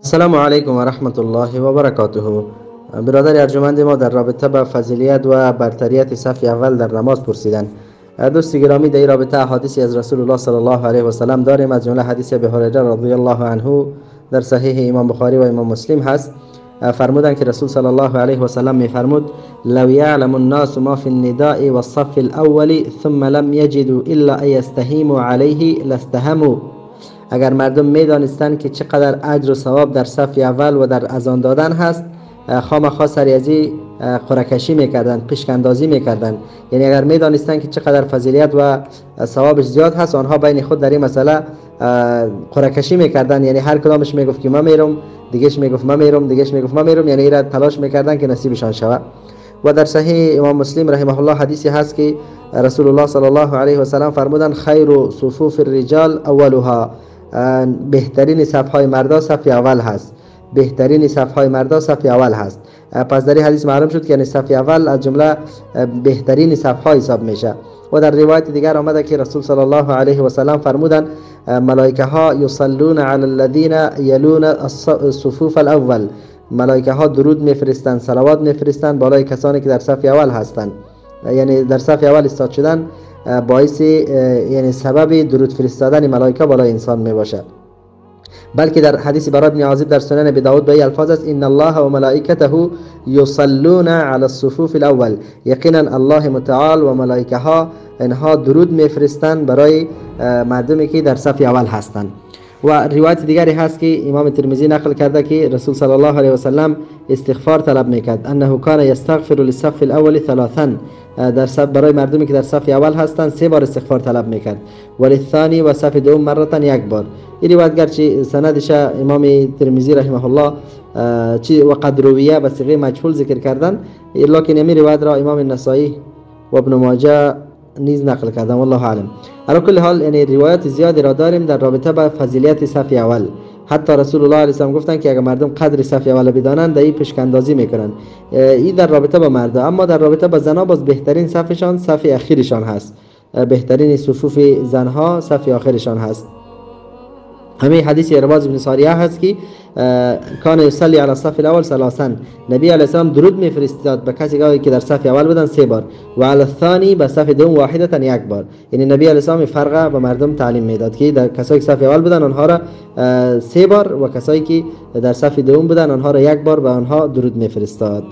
السلام علیکم و رحمت الله و برکاته. برادر ارجمند ما در رابطه با فضیلیت و برتریت صف اول در نماز پرسیدند. دوست گرامی، در این رابطه حدیثی از رسول الله صلی الله علیه و سلم داریم، از جمله حدیث ابی هریره رضی الله عنه در صحیح امام بخاری و امام مسلم هست. فرمودند که رسول صلی الله علیه و سلم میفرمود: لو یعلم الناس ما فی النداء والصف الاول ثم لم یجدوا الا ان یستهیموا علیه لاستهموا. اگر مردم میدانستند که چقدر اجر و ثواب در صف اول و در اذان دادن هست، خامخا سریازی قرعه‌کشی میکردند، پیشکاندازی میکردند. یعنی اگر میدانستند که چقدر فضیلت و ثوابش زیاد هست، آنها بین خود در این مسئله قرعه‌کشی میکردند. یعنی هر کدامش میگفت که من میرم، دیگهش میگفت من میرم، دیگهش میگفت من میرم، یعنی ایرا تلاش میکردند که نصیبشان شود. و در صحیح امام مسلم رحمه الله حدیثی هست که رسول الله صلی الله علیه و سلم فرمودند: خیر صفوف الرجال اولها. بهترین صف‌های مردا صف اول هست. بهترین صف‌های مردا صف اول هست. پس در این حدیث معلوم شد که یعنی صف اول از جمله بهترین صف‌ها حساب میشه. و در روایت دیگر آمده که رسول صلی الله علیه و سلم فرمودند: ملائکه ها یصلون علی الذین یلون الصفوف الاول. ملائکه ها درود میفرستند، صلوات میفرستند بالای کسانی که در صف اول هستند. یعنی در صف اول استاد شدن باعث یعنی سبب درود فرستادن ملائکه بالای انسان می باشد. بلکه در حدیث برای بن عازب در سنن ابی داود به این الفاظ است: ان الله و ملائکته یصلون علی الصفوف الاول. یقینا الله متعال و ملائکه ها اینها درود میفرستند برای مردمی که در صف اول هستند. و روایت دیگری هست که امام ترمذی نقل کرده که رسول صلی الله علیه و سلم استغفار طلب میکرد. انه کان یستغفر للصف الاول ثلاثا. در صف برای مردمی که در صف اول هستند 3 بار استغفار طلب میکرد. وللثانی و صف دوم مرتا 1 بار. این روایت گرچه سندش امام ترمذی رحمه الله و قد رویه به صیغه مجهول ذکر کردن، لکن این روایت را امام النسائی و ابن ماجه نیز نقل کردن. والله اعلم. علی کل حال یعنی روایت زیادی را داریم در رابطه با فضیلت صف اول. حتی رسول الله علیه و سلم گفتند که اگر مردم قدر صف اول بدانند در این پیشکاندازی میکنند. این در رابطه با مرد. اما در رابطه با زنها باز بهترین صفشان صف اخیرشان هست. بهترین صفوف زنها صف آخرشان هست. همین حدیث ارباز بن ساریه هست که کان یصلی علی الصف الاول ثلاثا. نبی علیه السلام درود میفرستاد به کسی که در صف اول بودن 3 بار و علی الثانی به صف دوم واحدتا 1 بار. یعنی نبی علیه السلام فرق به مردم تعلیم میداد که در کسایی که صف اول بودن آنها را 3 بار و کسایی که در صف دوم بودن آنها را 1 بار به آنها درود میفرستاد.